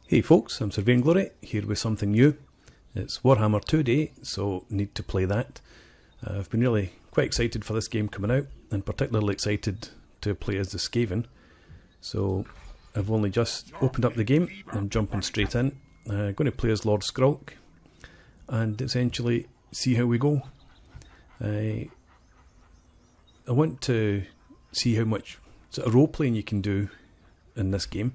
Hey folks, I'm Sir Vainglory, here with something new. It's Warhammer 2 Day, so need to play that. I've been really quite excited for this game coming out, and particularly excited to play as the Skaven. So I've only just opened up the game, I'm jumping straight in. I'm going to play as Lord Skrolk, and essentially see how we go. I want to see how much sort of role playing you can do in this game.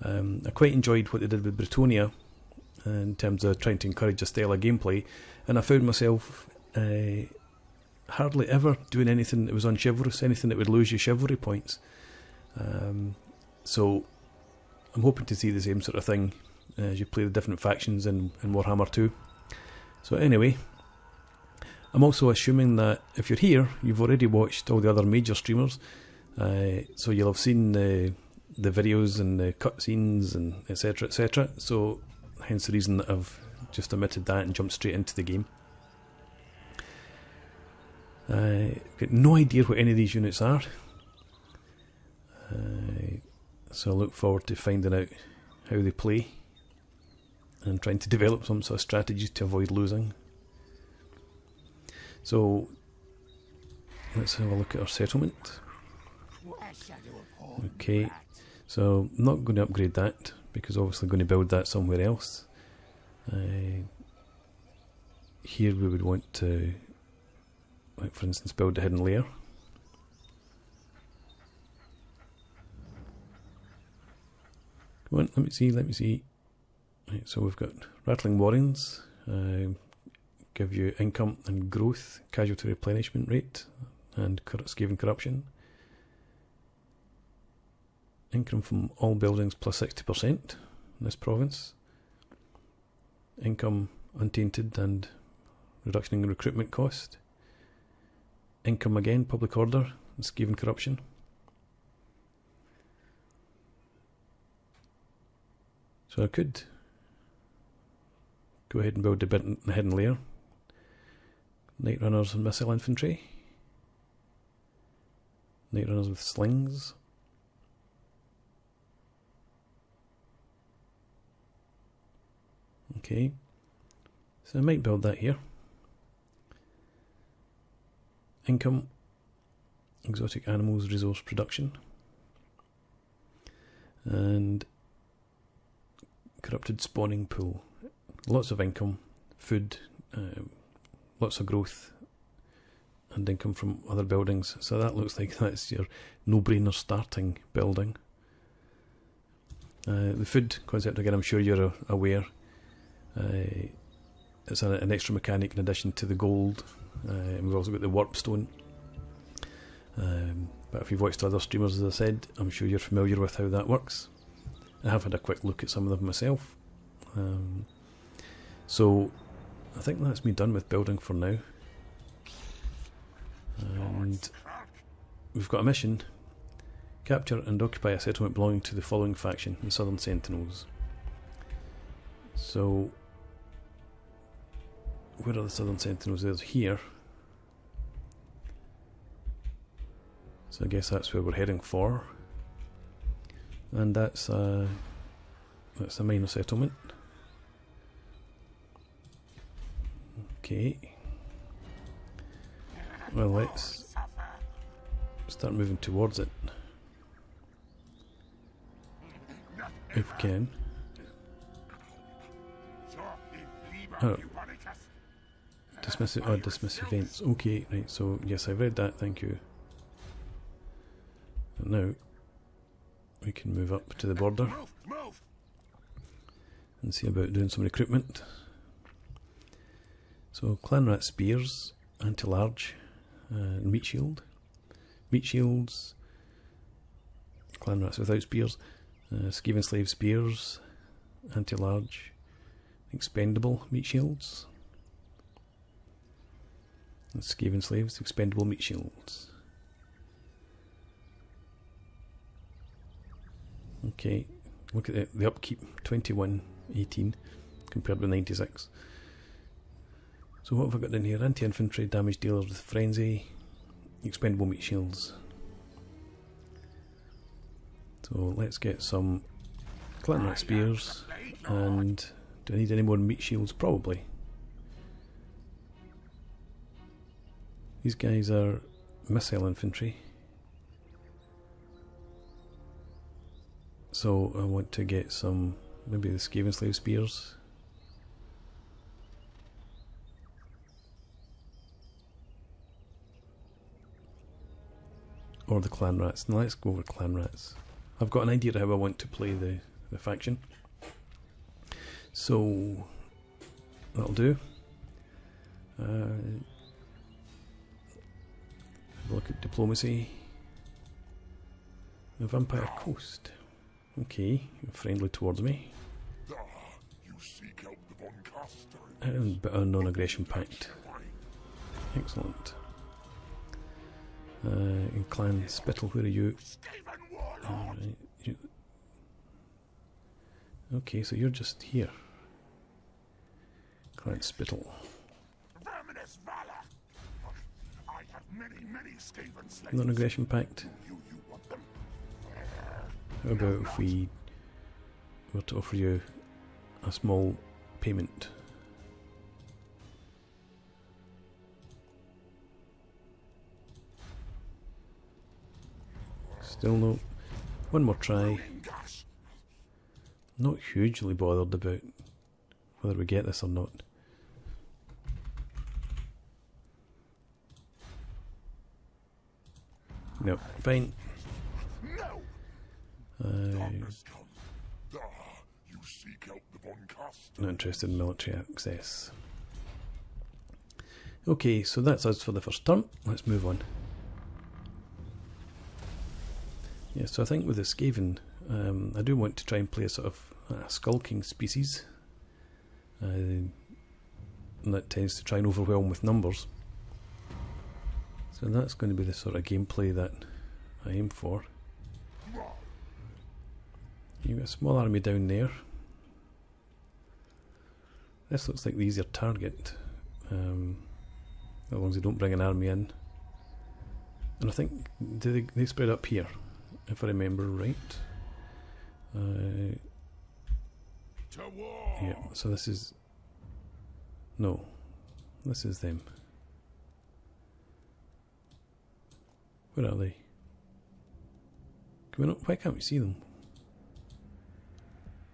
I quite enjoyed what they did with Britonia in terms of trying to encourage a style of gameplay, and I found myself hardly ever doing anything that was unchivalrous, anything that would lose you chivalry points. So I'm hoping to see the same sort of thing as you play the different factions in Warhammer 2. So anyway, I'm also assuming that if you're here, you've already watched all the other major streamers, so you'll have seen the videos and the cutscenes and etc, etc. So hence the reason that I've just omitted that and jumped straight into the game. I've got no idea what any of these units are, so I look forward to finding out how they play and trying to develop some sort of strategies to avoid losing. So let's have a look at our settlement. Okay, so I'm not going to upgrade that because obviously I'm going to build that somewhere else. Here we would want to, like for instance, build a hidden layer. Come on, let me see. Right, so we've got Rattling Warrens, give you income and growth, casualty replenishment rate, and Skaven corruption. Income from all buildings plus 60% in this province. Income untainted and reduction in recruitment cost. Income again, public order and Skaven corruption. So I could go ahead and build a hidden layer. Night runners and missile infantry. Night runners with slings. Okay, so I might build that here. Income, exotic animals, resource production, and corrupted spawning pool. Lots of income, food, lots of growth, and income from other buildings. So that looks like that's your no-brainer starting building. The food concept, again, I'm sure you're aware. It's an extra mechanic in addition to the gold. We've also got the warp stone. But if you've watched other streamers, as I said, I'm sure you're familiar with how that works. I have had a quick look at some of them myself. So I think that's me done with building for now. And we've got a mission. Capture and occupy a settlement belonging to the following faction, the Southern Sentinels. So where are the Southern Sentinels? There's here. So I guess that's where we're heading for. And that's a minor settlement. Okay. Well, let's start moving towards it. If we can. Oh. Dismiss events. Okay, right, so yes, I've read that, thank you. And now we can move up to the border and see about doing some recruitment. So clan rat spears, anti-large, meat shield. Meat shields, clan rats without spears, Skaven slave spears, anti-large, expendable meat shields. And Skaven slaves, expendable meat shields. Okay, look at the upkeep, 2118 compared with 96. So what have I got in here? Anti-infantry, damage dealers with frenzy, expendable meat shields. So let's get some clan rat spears And do I need any more meat shields? Probably. These guys are missile infantry. So I want to get some, maybe the Skaven slave spears. Or the clan rats. Now let's go with clan rats. I've got an idea of how I want to play the faction. So that'll do. Have a look at diplomacy. The Vampire Coast. Okay, you're friendly towards me. And a non-aggression pact. Excellent. In Clan Spittle, where are you? Right, okay, so you're just here. Clan Spittle. Non-aggression pact. How about if we were to offer you a small payment? Still no. One more try. Not hugely bothered about whether we get this or not. No, fine. Not interested in military access. Okay, so that's us for the first turn. Let's move on. Yeah, so I think with the Skaven, I do want to try and play a sort of skulking species. And that tends to try and overwhelm with numbers. So that's going to be the sort of gameplay that I aim for. You've got a small army down there. This looks like the easier target, as long as they don't bring an army in. And I think they spread up here, if I remember right. Yeah, so this is... No, this is them. Where are they? Can we not, why can't we see them?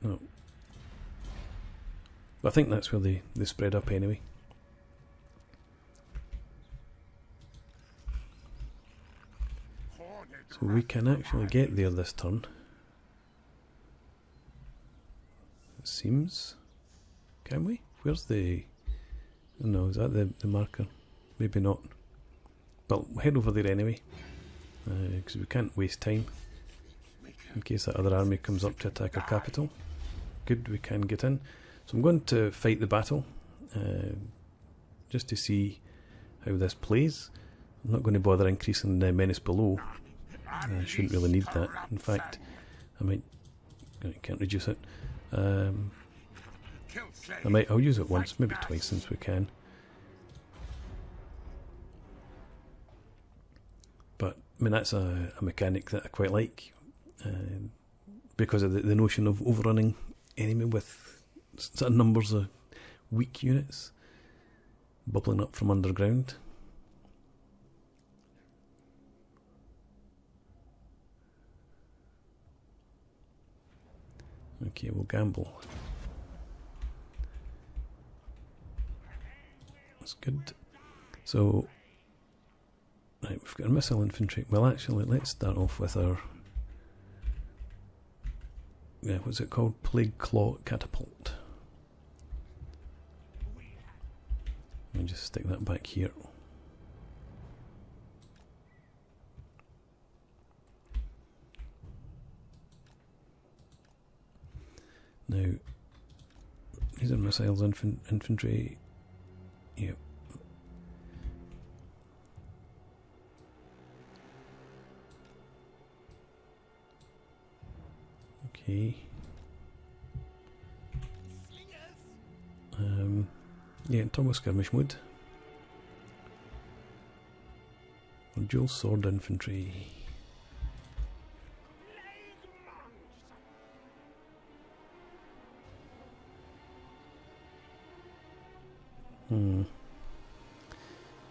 No. But I think that's where they spread up anyway. So we can actually get there this turn. It seems. Can we? Where's the... No, is that the marker? Maybe not. But we'll head over there anyway. Because we can't waste time. In case that other army comes up to attack our capital. Good, we can get in. So I'm going to fight the battle. Just to see how this plays. I'm not going to bother increasing the menace below. I shouldn't really need that. In fact, I can't reduce it. I'll use it once, maybe twice since we can. But I mean, that's a mechanic that I quite like, because of the notion of overrunning enemy with certain numbers of weak units bubbling up from underground. Okay, we'll gamble. That's good. So, right, we've got a missile infantry. Well, actually, let's start off with our... Yeah, what's it called? Plague Claw Catapult. Let me just stick that back here. Now, these are missiles infantry. Yep. Okay. Yeah, turbo skirmish mode. Or dual sword infantry.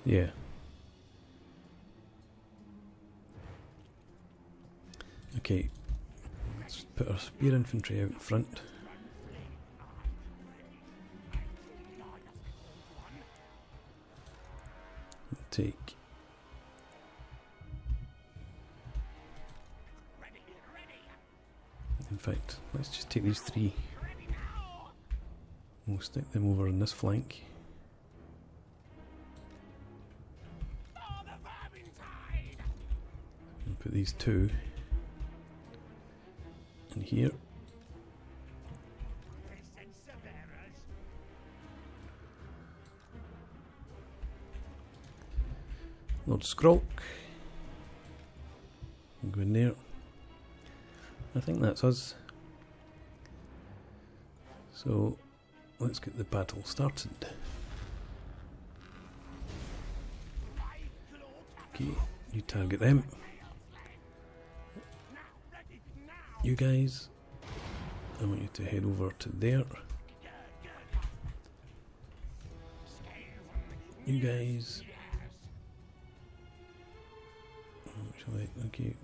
Yeah. Okay, let's put our spear infantry out in front. We'll take... In fact, let's just take these three. We'll stick them over on this flank. And put these two in here. Lord Skrolk. We'll go in there. I think that's us. So let's get the battle started. Okay, you target them. You guys, I want you to head over to there. You guys. Actually, okay.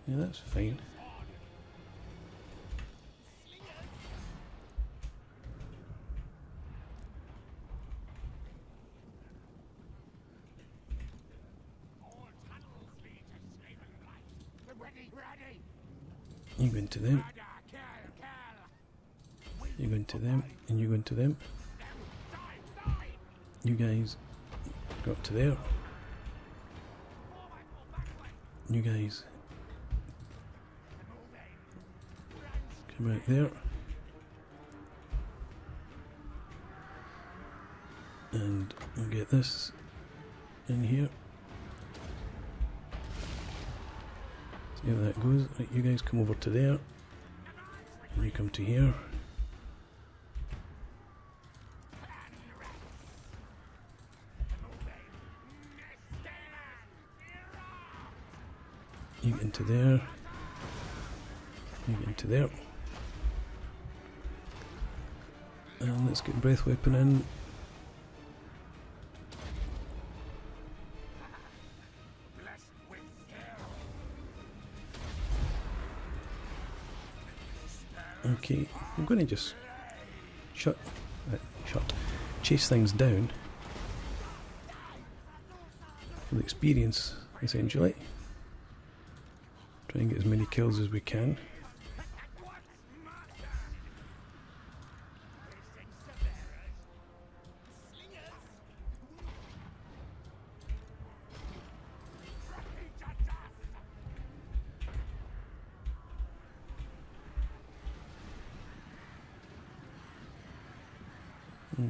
Yeah, that's fine. You go into them. You go into them, and you go into them. You guys go up to there. You guys come out there. And we'll get this in here. See how that goes. Right, you guys come over to there. And you come to here. You get into there. You get into there. And let's get breath weapon in. Okay, I'm going to just chase things down for the experience, essentially. Try and get as many kills as we can.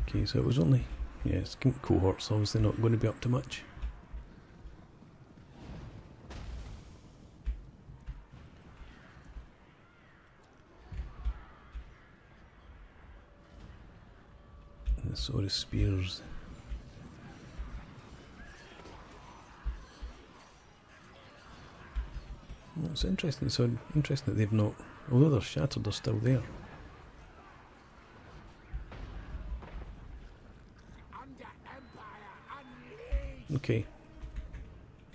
Okay, so it was only, yeah, skink cohorts, obviously not going to be up to much. And the sword of spears. Well, it's interesting, so interesting that they've not, although they're shattered, they're still there. Okay,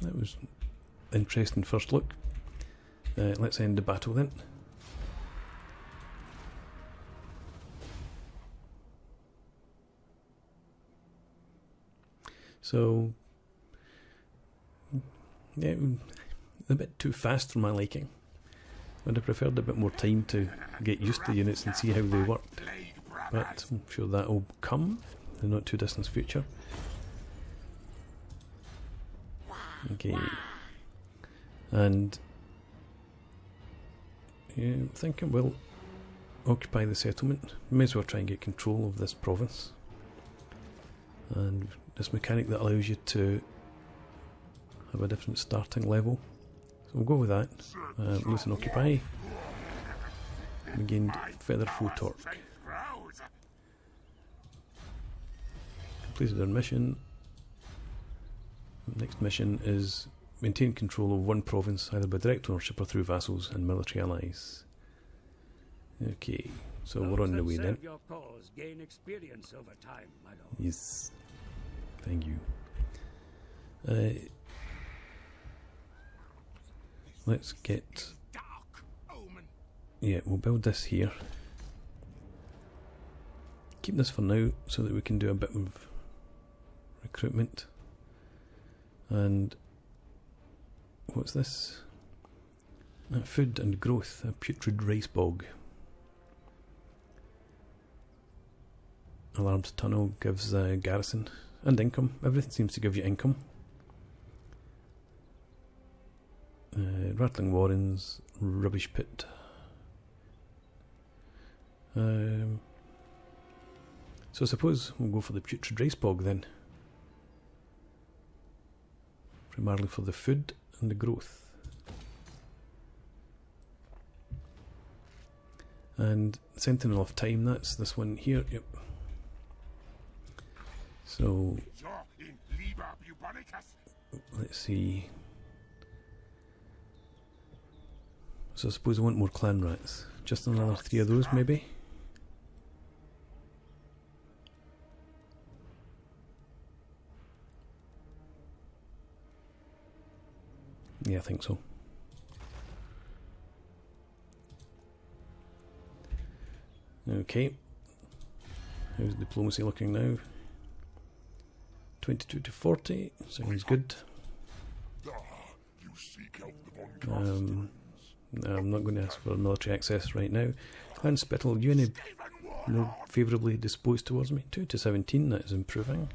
that was interesting first look. Let's end the battle then. So, yeah, a bit too fast for my liking. I'd have preferred a bit more time to get used to the units and see how they worked. But I'm sure that'll come in the not too distant future. Okay, and yeah, I'm thinking we'll occupy the settlement. May as well try and get control of this province. And this mechanic that allows you to have a different starting level. So we'll go with that. Loot and occupy. We gained feather full torque. Completed our mission. Next mission is maintain control of one province either by direct ownership or through vassals and military allies. Okay, So we're on the way then. Your cause gain experience over time, my lord. Yes. Thank you. Let's get... Yeah, we'll build this here. Keep this for now so that we can do a bit of recruitment. And what's this? Food and growth, a putrid rice bog. Alarmed tunnel gives garrison and income. Everything seems to give you income. Rattling warrens, rubbish pit. So I suppose we'll go for the putrid rice bog then. Primarily for the food and the growth. And Sentinel of Time, that's this one here, yep. So, let's see. So I suppose I want more clan rats. Just another 3 of those maybe? Yeah, I think so. Okay. How's diplomacy looking now? 22 to 40. Sounds good. No, I'm not going to ask for military access right now. Clan Spittle, you any more favourably disposed towards me? 2 to 17, that is improving.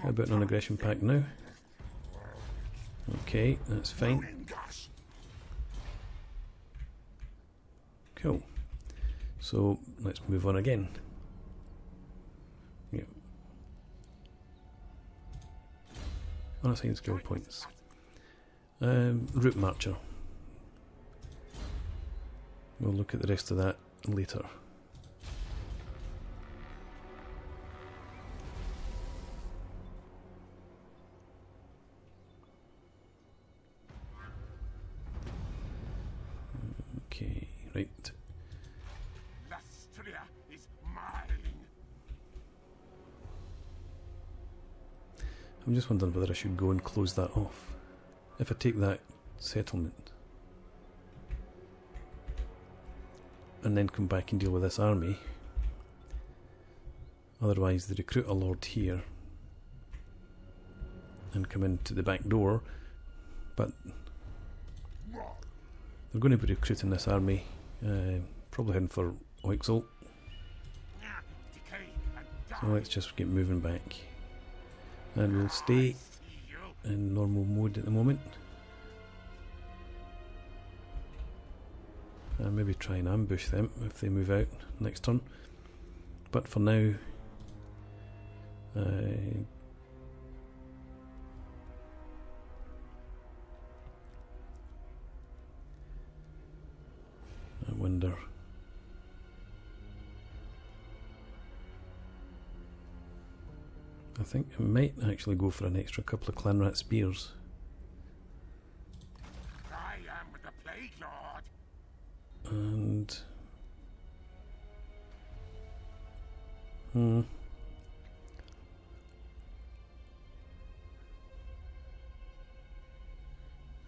How about an aggression pact now? Okay, that's fine. Cool. So let's move on again. Yep. Unassigned skill points. Route Marcher. We'll look at the rest of that later. Okay, right. I'm just wondering whether I should go and close that off. If I take that settlement and then come back and deal with this army, otherwise they recruit a lord here and come into the back door, but they're going to be recruiting this army, probably heading for Oixel. So let's just get moving back. And we'll stay in normal mode at the moment. And maybe try and ambush them if they move out next turn. But for now, I wonder. I think I might actually go for an extra couple of clan rat spears. I am the Plague Lord. And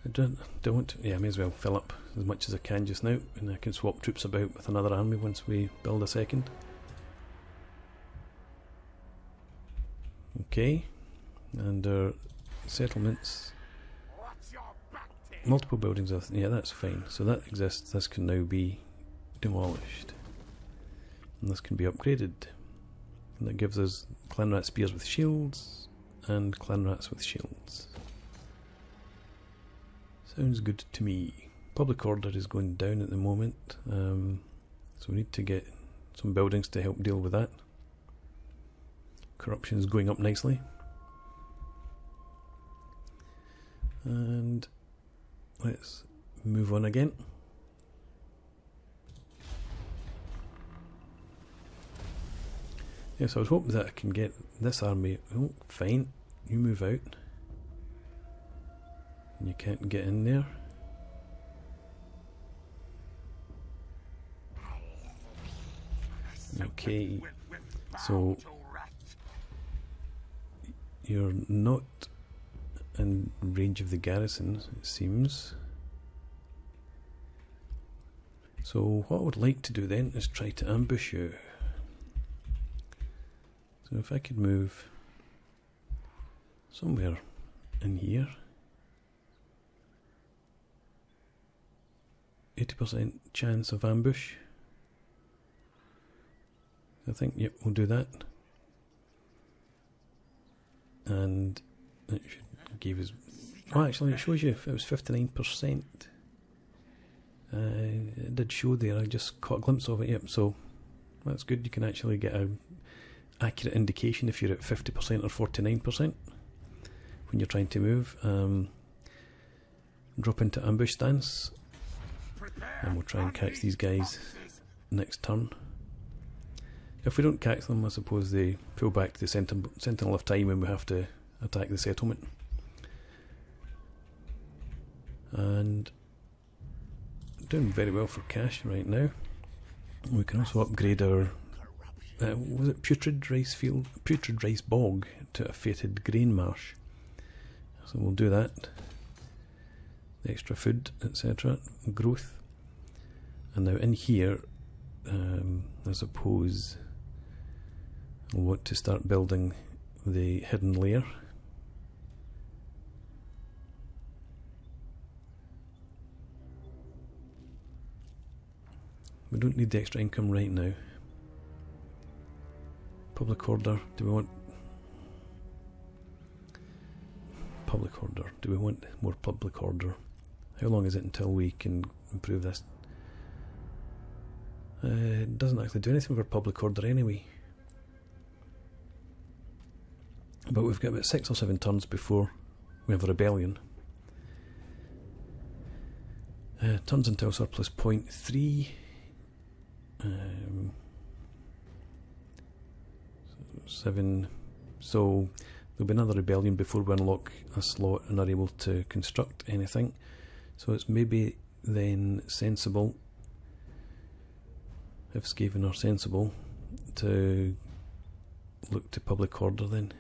I don't want to, yeah, I may as well fill up as much as I can just now, and I can swap troops about with another army once we build a second. Okay, and our settlements, multiple buildings, yeah, that's fine. So that exists, this can now be demolished. And this can be upgraded. And that gives us clan rat spears with shields, and clan rats with shields. Sounds good to me. Public order is going down at the moment, so we need to get some buildings to help deal with that. Corruption is going up nicely. And let's move on again. Yes, I was hoping that I can get this army. Oh, fine. You move out. You can't get in there. Okay, so you're not in range of the garrison, it seems. So what I would like to do then is try to ambush you. So if I could move somewhere in here. 80% chance of ambush. I think, yep, we'll do that. And it should give us... Oh, actually, it shows you if it was 59%. It did show there, I just caught a glimpse of it, yep, so that's good. You can actually get an accurate indication if you're at 50% or 49% when you're trying to move. Drop into ambush stance, and we'll try and catch these guys next turn. If we don't catch them, I suppose they pull back to the Sentinel of Time and we have to attack the settlement. And doing very well for cash right now. We can also upgrade our was it putrid rice field, putrid rice bog to a fated grain marsh. So we'll do that. The extra food, etc. Growth. And now in here, I suppose we'll want to start building the hidden layer. We don't need the extra income right now. Public order, do we want public order? Do we want more public order? How long is it until we can improve this? It doesn't actually do anything for public order anyway. But we've got about 6 or 7 turns before we have a rebellion. Turns until surplus 0.3. 7. So there'll be another rebellion before we unlock a slot and are able to construct anything. So it's maybe then sensible, if Skaven are sensible, to look to public order then.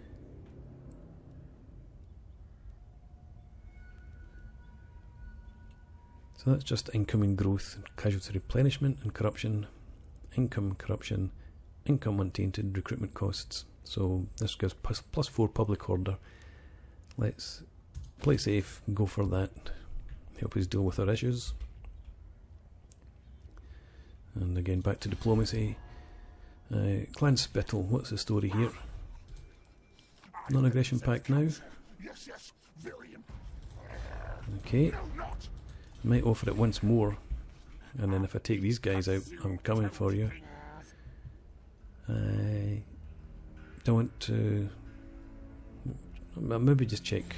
So that's just income and growth, casualty replenishment and corruption, income, corruption, income untainted, recruitment costs. So this gives plus 4 public order. Let's play safe, go for that, help us deal with our issues. And again back to diplomacy. Clan Spittle, what's the story here? Non-aggression pact now. Okay. Might offer it once more, and then if I take these guys out, I'm coming for you. I don't want to... maybe just check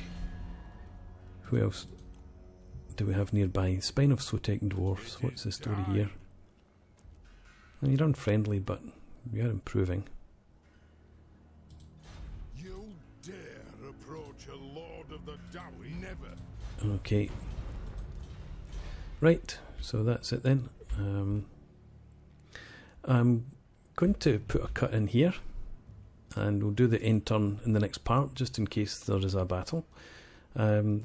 who else do we have nearby. Spine of STRIX dwarfs, what's the story here? Well, you're unfriendly, but we are improving. You dare approach a lord of the Dowie? Never. Okay. Right, so that's it then. I'm going to put a cut in here, and we'll do the end turn in the next part, just in case there is a battle.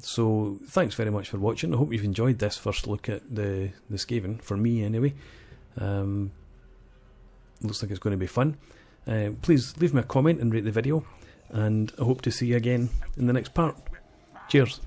So thanks very much for watching. I hope you've enjoyed this first look at the Skaven, for me anyway. Looks like it's going to be fun. Please leave me a comment and rate the video, and I hope to see you again in the next part. Cheers.